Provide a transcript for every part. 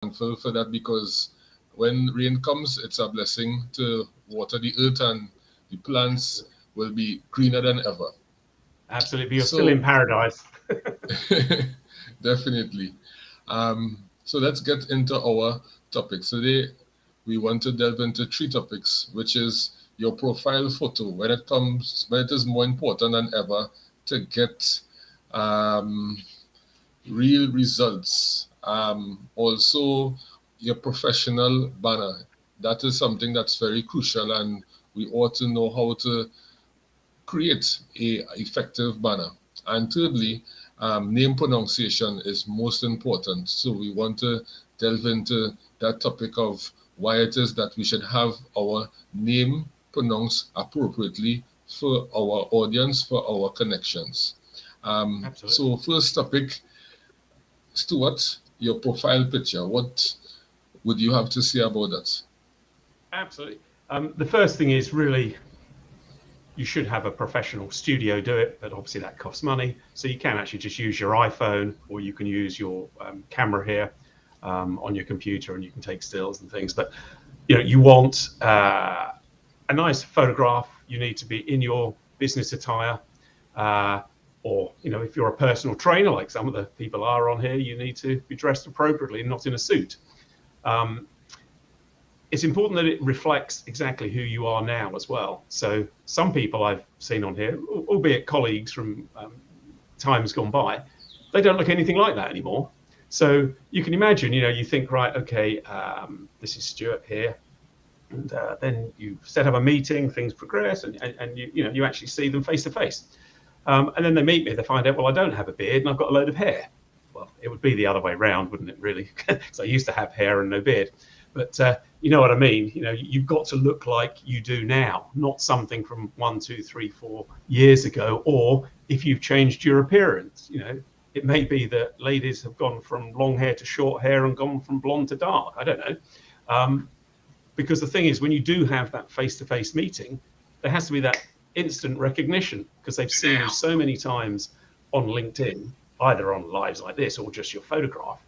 thankful for that because when rain comes, it's a blessing to water the earth and the plants will be greener than ever. Absolutely. You're still in So, paradise. definitely. So let's get into our topics. Today, we want to delve into three topics, which is your profile photo, when it is more important than ever to get um, real results. Also, your professional banner. That is something that's very crucial, and we ought to know how to create a effective banner. And thirdly, name pronunciation is most important. So we want to delve into that topic of why it is that we should have our name pronounced appropriately for our audience, for our connections. Absolutely. So first topic, Stuart, your profile picture. What would you have to say about that? Absolutely. The first thing is really you should have a professional studio do it, but obviously that costs money. So you can actually just use your iPhone, or you can use your camera here on your computer, and you can take stills and things. But you want a nice photograph. You need to be in your business attire, or if you're a personal trainer like some of the people are on here, you need to be dressed appropriately and not in a suit. It's important that it reflects exactly who you are now as well. So some people I've seen on here, albeit colleagues from times gone by, they don't look anything like that anymore. So you can imagine, you think, right, okay, this is Stuart here. And then you set up a meeting, things progress, and you actually see them face to face. And then they meet me, they find out, well, I don't have a beard and I've got a load of hair. Well, it would be the other way around, wouldn't it, really? Because I used to have hair and no beard. But you know what I mean? You've got to look like you do now, not something from 1, 2, 3, 4 years ago. Or if you've changed your appearance, it may be that ladies have gone from long hair to short hair and gone from blonde to dark. I don't know. Because the thing is, when you do have that face-to-face meeting, there has to be that instant recognition because they've seen you so many times on LinkedIn, either on lives like this or just your photograph.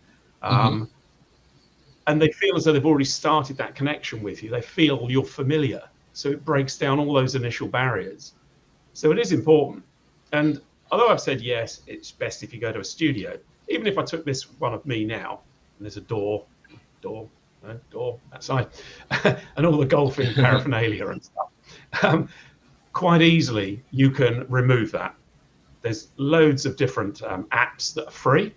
And they feel as though they've already started that connection with you. They feel you're familiar. So it breaks down all those initial barriers. So it is important. And although I've said, yes, it's best if you go to a studio, even if I took this one of me now, and there's a door outside, and all the golfing paraphernalia and stuff, quite easily you can remove that. There's loads of different apps that are free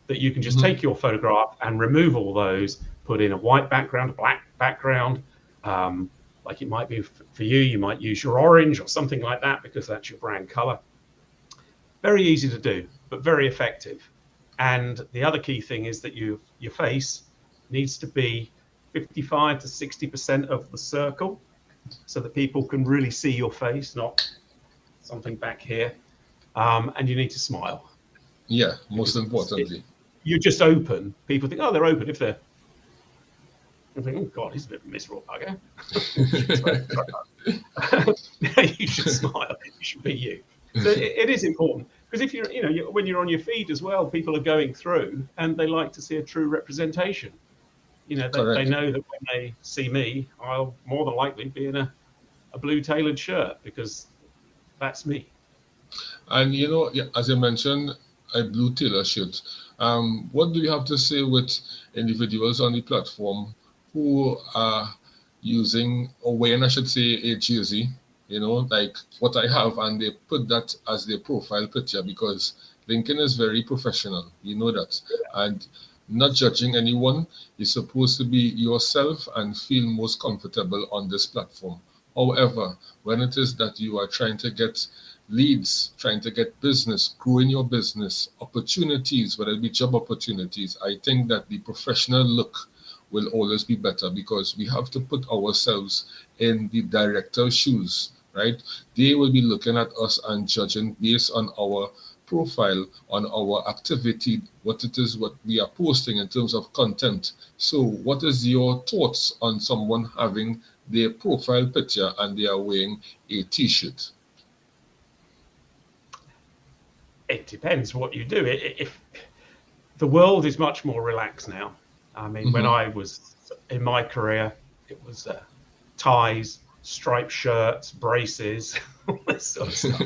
that you can just take your photograph and remove all those, put in a white background, a black background. Like it might be for you, you might use your orange or something like that because that's your brand color. Very easy to do, but very effective. And the other key thing is that your face needs to be 55 to 60% of the circle so that people can really see your face, not something back here. And you need to smile. Yeah, most importantly. You're just open. People think, oh, they're open. If they're, I think, oh God, he's a bit of a miserable bugger. You should smile. You should be you. So it is important because if when you're on your feed as well, people are going through and they like to see a true representation. They know that when they see me, I'll more than likely be in a blue tailored shirt because that's me. And as you mentioned, a blue tailor shirt. What do you have to say with individuals on the platform who are using or wearing, I should say, a jersey, like what I have, and they put that as their profile picture because LinkedIn is very professional, that. And not judging anyone, you're supposed to be yourself and feel most comfortable on this platform. However, when it is that you are trying to get leads, trying to get business, growing your business, opportunities, whether it be job opportunities, I think that the professional look will always be better because we have to put ourselves in the director's shoes, right? They will be looking at us and judging based on our profile, on our activity, what we are posting in terms of content. So what is your thoughts on someone having their profile picture and they are wearing a t-shirt? It depends what you do. If the world is much more relaxed now, I mean, when I was in my career, it was ties, striped shirts, braces, all this sort of stuff.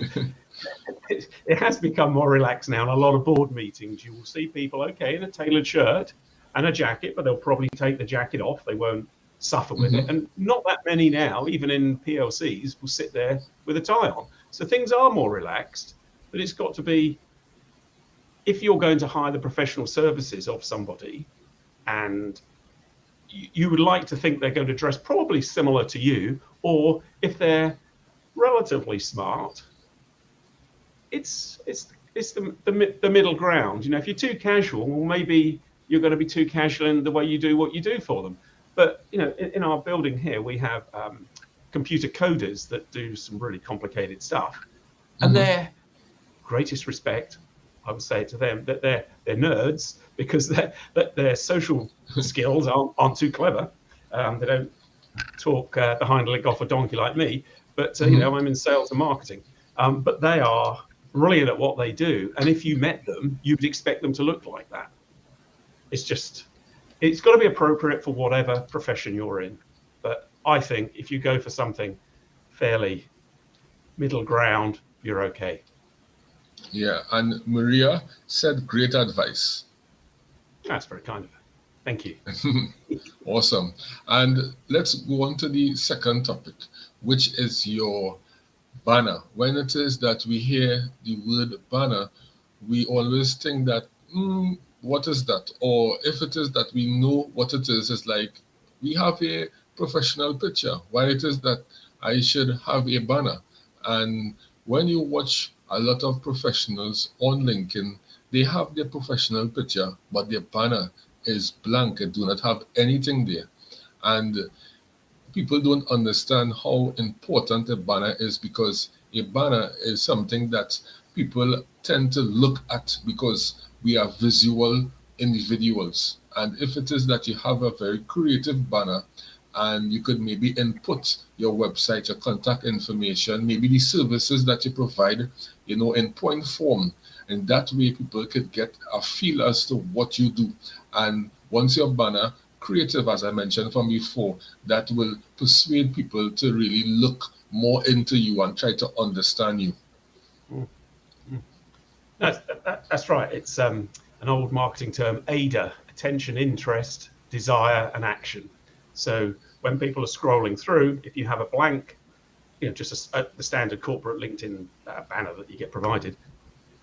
It has become more relaxed now. In a lot of board meetings, you will see people, okay, in a tailored shirt and a jacket, but they'll probably take the jacket off. They won't suffer with it. And not that many now, even in PLCs, will sit there with a tie on. So things are more relaxed, but it's got to be, if you're going to hire the professional services of somebody and you would like to think they're going to dress probably similar to you, or if they're relatively smart, it's the middle ground. You know, if you're too casual, well, maybe you're going to be too casual in the way you do what you do for them. But you know, in our building here, we have computer coders that do some really complicated stuff, and their greatest respect, I would say to them, that they're nerds, because their social skills aren't too clever. They don't talk behind a leg off a donkey like me, but you know, I'm in sales and marketing. But they are brilliant at what they do, and if you met them, you'd expect them to look like that. It's got to be appropriate for whatever profession you're in. But I think if you go for something fairly middle ground, you're okay. Yeah, and Maria said great advice. That's very kind of her. Thank you. Awesome. And let's go on to the second topic, which is your banner. When it is that we hear the word banner, we always think that, what is that? Or if it is that we know what it is, it's like, we have a professional picture. Why it is that I should have a banner? And when you watch a lot of professionals on LinkedIn, they have their professional picture, but their banner is blank. It do not have anything there. And people don't understand how important a banner is, because a banner is something that people tend to look at because we are visual individuals. And if it is that you have a very creative banner and you could maybe input your website, your contact information, maybe the services that you provide, you know, in point form, and that way people could get a feel as to what you do. And once your banner creative, as I mentioned from before, that will persuade people to really look more into you and try to understand you. That's right. It's an old marketing term, AIDA: attention, interest, desire, and action. So when people are scrolling through, if you have a blank, you know, just the standard corporate LinkedIn banner that you get provided,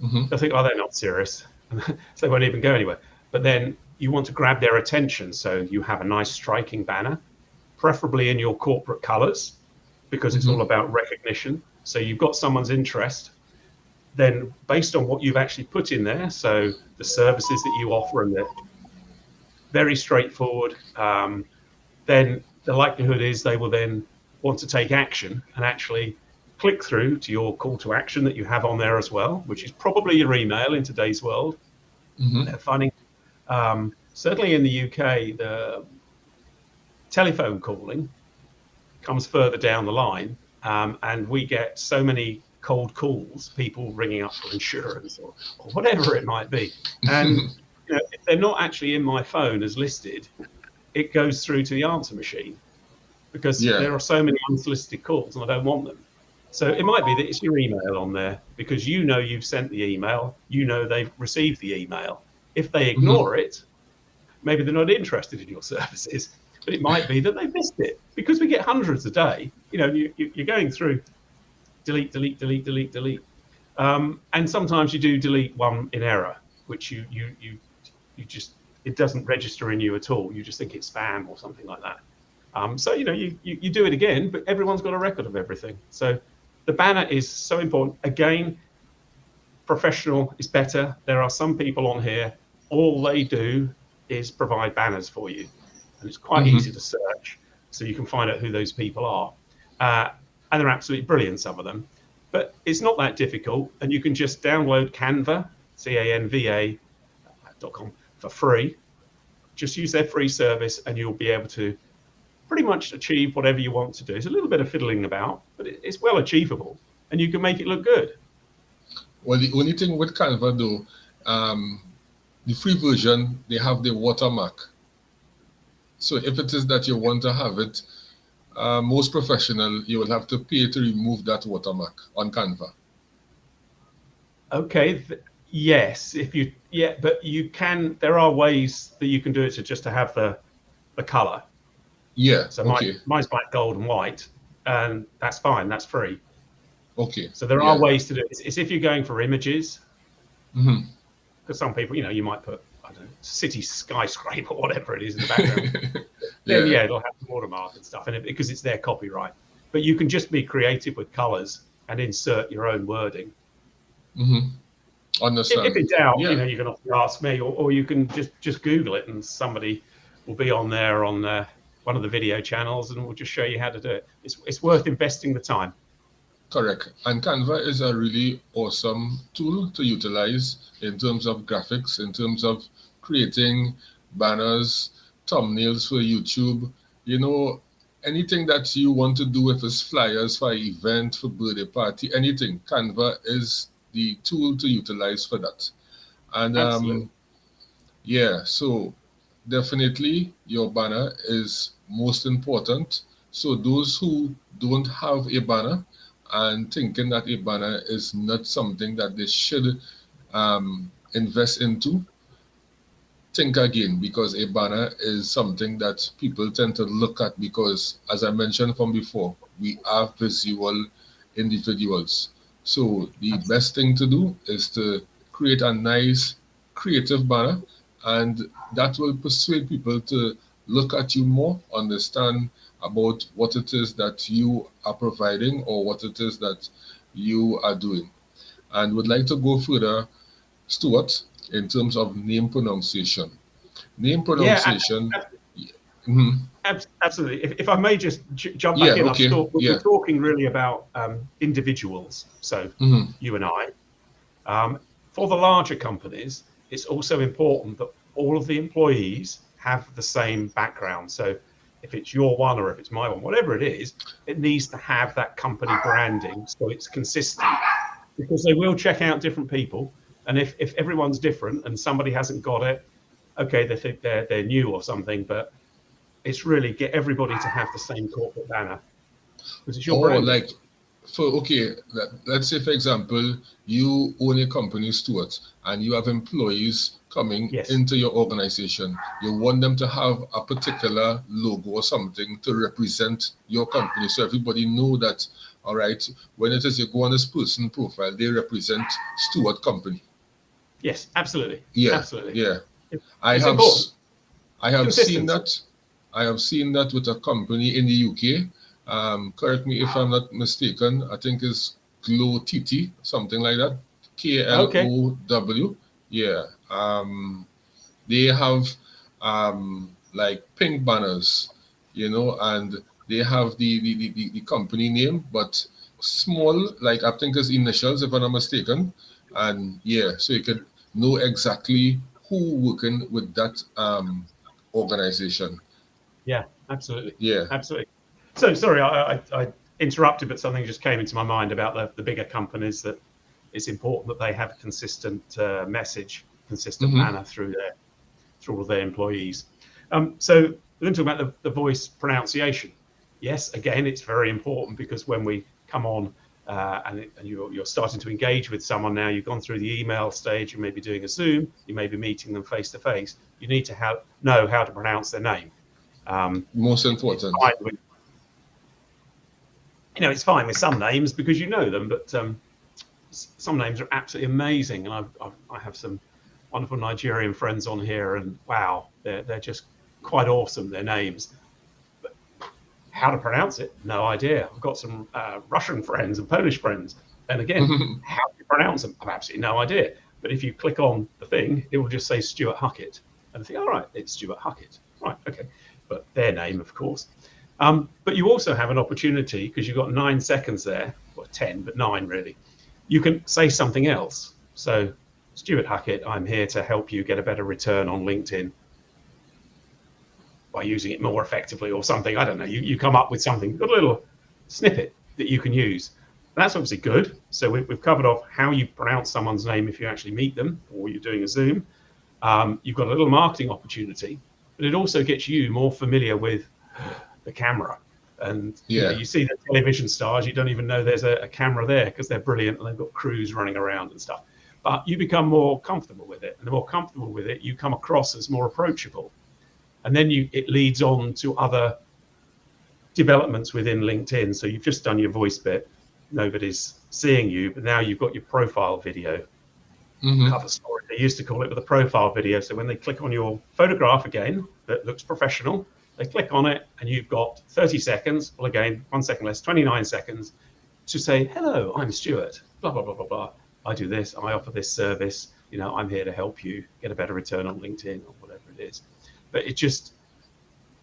they'll think, oh, they're not serious, so they won't even go anywhere. But then you want to grab their attention, so you have a nice striking banner, preferably in your corporate colors, because it's all about recognition. So you've got someone's interest. Then based on what you've actually put in there, so the services that you offer, and they're very straightforward, then the likelihood is they will then want to take action and actually click through to your call to action that you have on there as well, which is probably your email in today's world. They're finding, certainly in the UK, the telephone calling comes further down the line, and we get so many cold calls, people ringing up for insurance or whatever it might be. And you know, if they're not actually in my phone as listed, it goes through to the answer machine, because there are so many unsolicited calls and I don't want them. So it might be that it's your email on there, because you know you've sent the email, you know they've received the email. If they ignore it, maybe they're not interested in your services, but it might be that they missed it, because we get hundreds a day. You know, you're going through delete, delete, delete, delete, delete. And sometimes you do delete one in error, which you just, it doesn't register in you at all. You just think it's spam or something like that. So, you know, you do it again, but everyone's got a record of everything. So the banner is so important. Again, professional is better. There are some people on here, all they do is provide banners for you. And it's quite easy to search, so you can find out who those people are. And they're absolutely brilliant, some of them. But it's not that difficult, and you can just download Canva, canva.com, for free. Just use their free service and you'll be able to pretty much achieve whatever you want to do. It's a little bit of fiddling about, but it's well achievable, and you can make it look good. Well, the only thing with Canva though, the free version, they have the watermark. So if it is that you want to have it most professional, you will have to pay to remove that watermark on Canva. Okay. Yes, if you but you can. There are ways that you can do it to have the color. Yeah, So okay, mine's black, gold, and white, and that's fine. That's free. okay, So there are yeah. ways to do it. It's if you're going for images, Hmm. because some people, you might put, I don't know, city skyscraper, whatever it is in the background. Then Yeah. yeah, it'll have the watermark and stuff, and because it's their copyright. But you can just be creative with colors and insert your own wording. Hmm. If Understand. in doubt, Yeah. you can often ask me, or you can just Google it, and somebody will be on there on one of the video channels, and we'll just show you how to do it. It's worth investing the time. Correct. And Canva is a really awesome tool to utilize in terms of graphics, in terms of creating banners, thumbnails for YouTube, you know, anything that you want to do with this flyers for an event, for birthday party, anything. Canva is the tool to utilize for that. And Absolutely. yeah, so definitely your banner is most important. So those who don't have a banner and thinking that a banner is not something that they should invest into, think again, because a banner is something that people tend to look at because, as I mentioned from before, we are visual individuals. So the Absolutely. best thing to do is to create a nice creative banner, and that will persuade people to look at you more, understand about what it is that you are providing or what it is that you are doing. And would like to go further, Stuart, in terms of name pronunciation. Name Yeah, pronunciation. Mhm. absolutely. If I may just jump Yeah, back in, okay. we're Yeah. talking really about individuals. So Hmm. you and I. For the larger companies, it's also important that all of the employees have the same background. So if it's your one or if it's my one, whatever it is, it needs to have that company branding so it's consistent, because they will check out different people. And if everyone's different and somebody hasn't got it, okay, they think they're new or something, but it's really get everybody to have the same corporate banner because it's your Oh, branding. like, for okay, let's say for example, you own a company, Stuart, and you have employees coming Yes. into your organization. You want them to have a particular logo or something to represent your company, so everybody know that. All right, when it is you go on this person profile, they represent Stuart Company. Yes, absolutely. Yeah, Absolutely. yeah. It- I It's have important. I have seen Consistency. that. I have seen that with a company in the UK. Correct me if I'm not mistaken. I think it's Glow TT, something like that. Okay. KLOW. Yeah. They have like pink banners, and they have the company name, but small, like I think it's initials, if I'm not mistaken. And yeah, so you can know exactly who working with that organization. Yeah, absolutely. Yeah. Absolutely. So sorry, I interrupted, but something just came into my mind about the bigger companies, that it's important that they have a consistent message, consistent Hmm. manner through all of their employees. So we're going to talk about the voice pronunciation. Yes, again, it's very important because when we come on and you're starting to engage with someone now, you've gone through the email stage, you may be doing a Zoom, you may be meeting them face to face. You need to know how to pronounce their name. Most It's important. fine with, it's fine with some names because you know them, but some names are absolutely amazing, and I have some wonderful Nigerian friends on here, and wow, they're just quite awesome. Their names, but how to pronounce it, no idea. I've got some Russian friends and Polish friends, and again, how to pronounce them, I've absolutely no idea. But if you click on the thing, it will just say Stuart Huckett, and I think, all right, it's Stuart Huckett, right? Okay, but their name, of course. But you also have an opportunity because you've got 9 seconds there, or 10, but 9 really. You can say something else. So, Stuart Huckett, I'm here to help you get a better return on LinkedIn by using it more effectively or something. I don't know. You come up with something. You've got a little snippet that you can use. And that's obviously good. So we've covered off how you pronounce someone's name if you actually meet them or you're doing a Zoom. You've got a little marketing opportunity. but it also gets you more familiar with the camera. And you see the television stars, you don't even know there's a camera there because they're brilliant and they've got crews running around and stuff. But you become more comfortable with it, and the more comfortable with it, you come across as more approachable. And then it leads on to other developments within LinkedIn. So you've just done your voice bit, nobody's seeing you, but now you've got your profile video. Cover story, they used to call it, with a profile video. So when they click on your photograph again, that looks professional, they click on it and you've got 30 seconds, well, again, 1 second less, 29 seconds to say, hello, I'm Stuart, blah, blah, blah, blah, blah. I do this, I offer this service, I'm here to help you get a better return on LinkedIn or whatever it is. But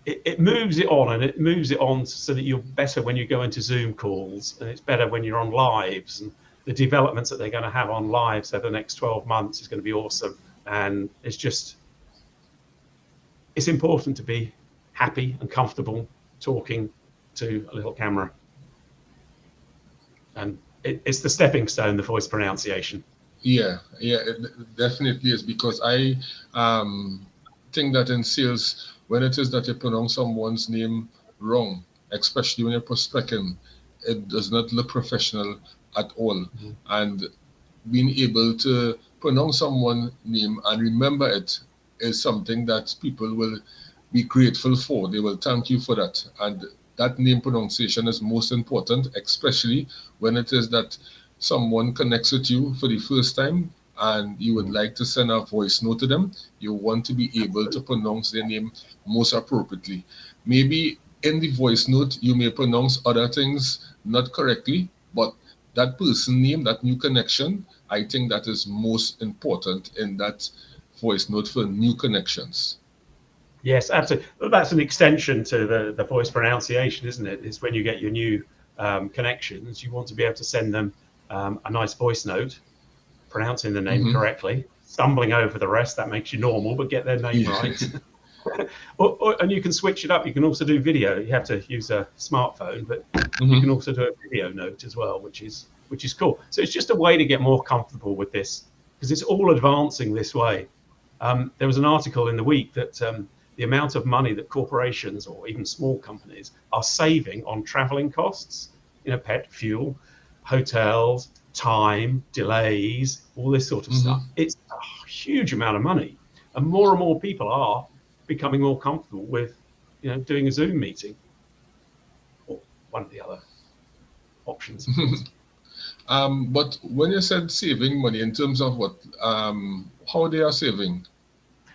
it moves it on, and it moves it on so that you're better when you go into Zoom calls, and it's better when you're on lives, and the developments that they're going to have on lives over the next 12 months is going to be awesome. And it's important to be happy and comfortable talking to a little camera. And it's the stepping stone, the voice pronunciation. Yeah, it definitely is, because I think that in sales, when it is that you pronounce someone's name wrong, especially when you're prospecting, it does not look professional at all. And being able to pronounce someone's name and remember it is something that people will be grateful for. They will thank you for that. And that name pronunciation is most important, especially when it is that someone connects with you for the first time and you would like to send a voice note to them. You want to be able to pronounce their name most appropriately. Maybe in the voice note, you may pronounce other things not correctly, but that person name, that new connection, I think that is most important in that voice note for new connections. Yes, absolutely. That's an extension to the voice pronunciation, isn't it? It's when you get your new connections, you want to be and send them a nice voice note, pronouncing the name correctly, stumbling over the rest, that makes you normal, but get their name right. And you can switch it up. You can also do video. You have to use a smartphone, but you can also do a video note as well, which is cool. So it's just a way to get more comfortable with this, because it's all advancing this way. There was an article in the week that the amount of money that corporations or even small companies are saving on traveling costs, pet fuel, hotels, time, delays, all this sort of stuff. It's a huge amount of money, and more people are becoming more comfortable with, doing a Zoom meeting or one of the other options. But when you said saving money, in terms of what, how they are saving?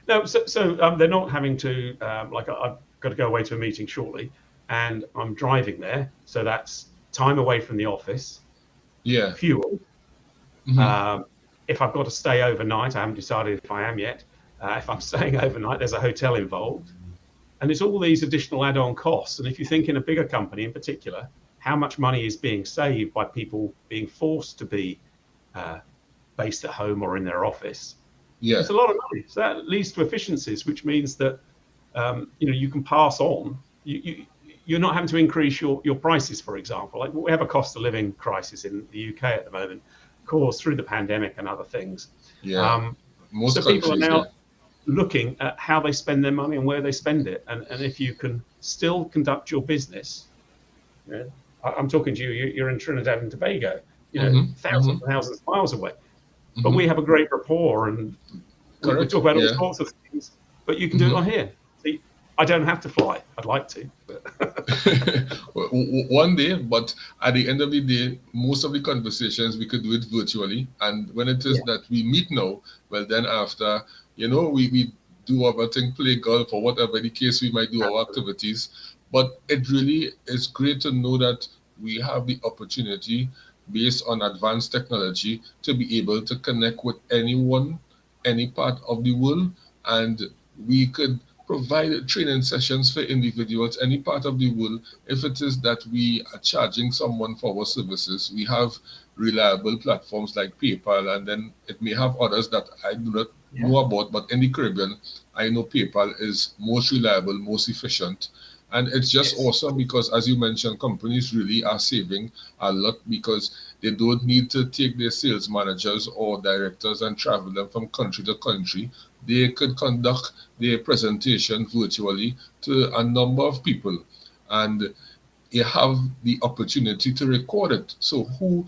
No, so they're not having to, like, I've got to go away to a meeting shortly, and I'm driving there, so that's time away from the office. Yeah. Fuel. If I've got to stay overnight, I haven't decided if I am yet. If I'm staying overnight, there's a hotel involved. And it's all these additional add-on costs. And if you think in a bigger company in particular, how much money is being saved by people being forced to be based at home or in their office? Yeah. It's a lot of money. So that leads to efficiencies, which means that you can pass on. You're not having to increase your prices, for example. Like, we have a cost of living crisis in the UK at the moment, caused through the pandemic and other things. Yeah. Most so people are now looking at how they spend their money and where they spend it. And if you can still conduct your business, I'm talking to you, you're in Trinidad and Tobago, thousands and thousands of miles away. But we have a great rapport, and we talk about all sorts of things, but you can do it on here. See, I don't have to fly. I'd like to. But one day, but at the end of the day, most of the conversations, we could do it virtually. And when it is that we meet now, well, then after, we do our thing, play golf or whatever the case, we might do our activities. But it really is great to know that we have the opportunity, based on advanced technology, to be able to connect with anyone, any part of the world, and we could provide training sessions for individuals, any part of the world. If it is that we are charging someone for our services, we have reliable platforms like PayPal, and then it may have others that I do not know about, but in the Caribbean, I know PayPal is most reliable, most efficient. And it's just awesome because, as you mentioned, companies really are saving a lot because they don't need to take their sales managers or directors and travel them from country to country. They could conduct their presentation virtually to a number of people, and you have the opportunity to record it. So who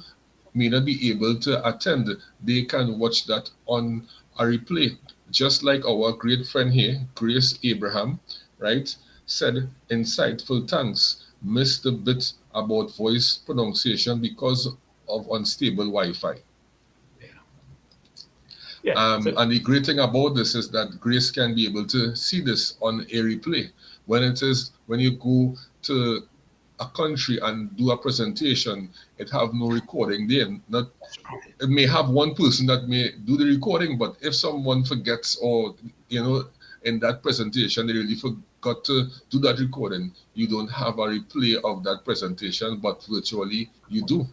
may not be able to attend, they can watch that on a replay. Just like our great friend here, Grace Abraham, right, said, insightful thanks. Missed the bit about voice pronunciation because of unstable Wi-Fi. And the great thing about this is that Grace can be able to see this on a replay. When you go to a country and do a presentation, it have no recording there. It may have one person that may do the recording, but if someone forgets, or in that presentation they really forgot to do that recording, you don't have a replay of that presentation, but virtually you do.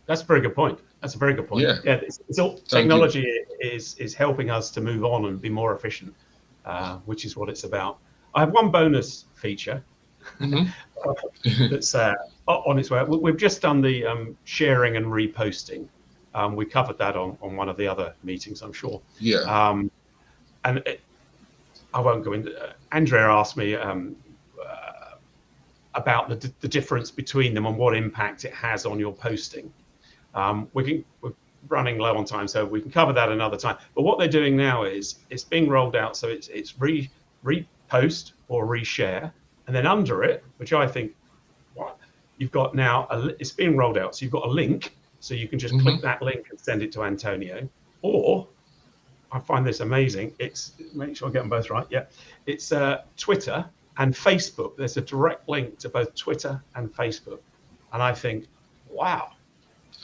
That's a very good point. Yeah, it's all, technology is helping us to move on and be more efficient, which is what it's about. I have one bonus feature that's on its way. We've just done the sharing and reposting. We covered that on one of the other meetings, I'm sure. Yeah. I won't go into. Andrea asked me about the difference between them and what impact it has on your posting. We're running low on time, so we can cover that another time. But what they're doing now is it's being rolled out, so it's repost or reshare, and then under it, which I think, you've got now it's being rolled out, so you've got a link, so you can just click that link and send it to Antonio. Or I find this amazing. It's, make sure I get them both right. Yeah, it's Twitter and Facebook. There's a direct link to both Twitter and Facebook, and I think, wow,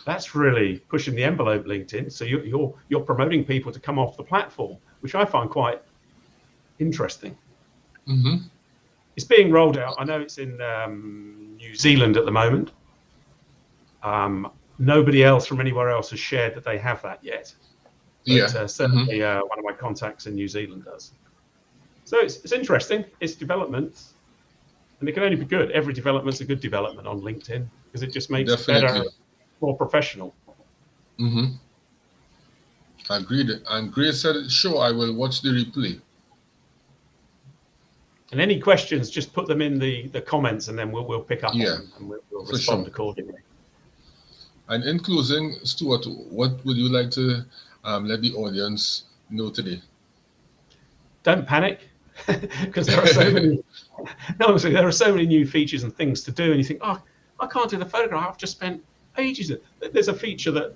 that's really pushing the envelope, LinkedIn. So you're promoting people to come off the platform, which I find quite interesting. It's being rolled out. I know it's in New Zealand at the moment. Nobody else from anywhere else has shared that they have that yet. But, certainly one of my contacts in New Zealand does. So it's interesting. It's development, and it can only be good. Every development's a good development on LinkedIn because it just makes it better, more professional. Agreed. And Grace said, sure, I will watch the replay. And any questions, just put them in the comments, and then we'll pick up on them, and we'll respond accordingly. And in closing, Stuart, what would you like to let the audience know today? Don't panic, because there are so many. No, there are so many new features and things to do, and you think, oh, I can't do the photograph. I've just spent ages. There's a feature that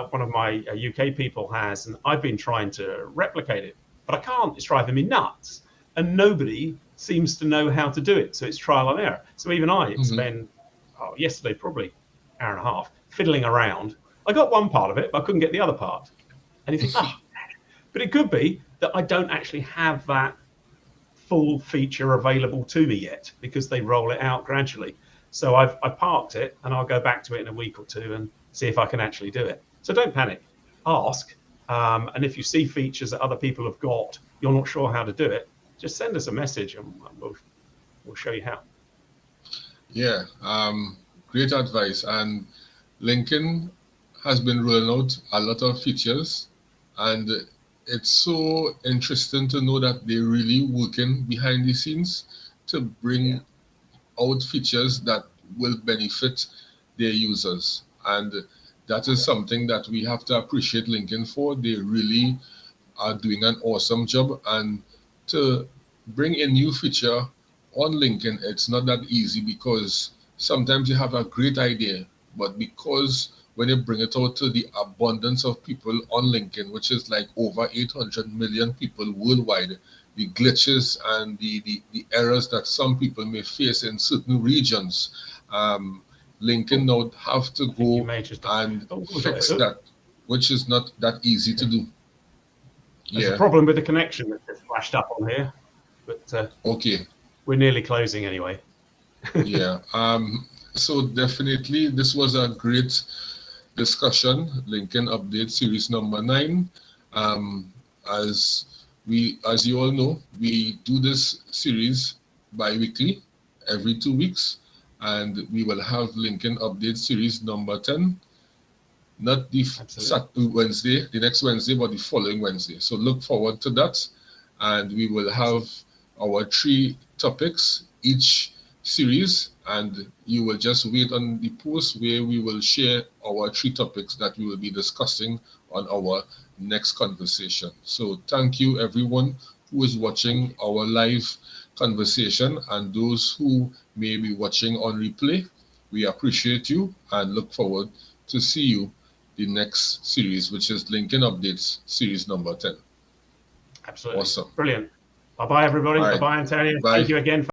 one of my UK people has, and I've been trying to replicate it, but I can't. It's driving me nuts, and nobody seems to know how to do it. So it's trial and error. So even I spent yesterday probably an hour and a half fiddling around. I got one part of it, but I couldn't get the other part. And you think, but it could be that I don't actually have that full feature available to me yet because they roll it out gradually. So I parked it, and I'll go back to it in a week or two and see if I can actually do it. So don't panic, ask. And if you see features that other people have got, you're not sure how to do it, just send us a message and we'll show you how. Yeah, great advice. And LinkedIn has been rolling out a lot of features, and it's so interesting to know that they're really working behind the scenes to bring out features that will benefit their users. And that is something that we have to appreciate LinkedIn for. They really are doing an awesome job. And to bring a new feature on LinkedIn, it's not that easy, because sometimes you have a great idea, but because when you bring it out to the abundance of people on LinkedIn, which is like over 800 million people worldwide, the glitches and the errors that some people may face in certain regions, LinkedIn now have to go and fix that, which is not that easy to do. There's a problem with the connection that just flashed up on here, but okay, we're nearly closing anyway. Yeah. So definitely, this was a great discussion. LinkedIn Update Series number 9. As you all know, we do this series bi-weekly, every 2 weeks, and we will have LinkedIn Update Series number 10. Not the Wednesday, the next Wednesday, but the following Wednesday. So look forward to that. and we will have our 3 topics each series, and you will just wait on the post where we will share our 3 topics that we will be discussing on our next conversation. So thank you everyone who is watching our live conversation, and those who may be watching on replay. We appreciate you and look forward to see you the next series, which is LinkedIn Updates series number 10. Absolutely. Awesome. Brilliant. Bye-bye, everybody. All right. Bye-bye, Antonio. Bye. Thank you again.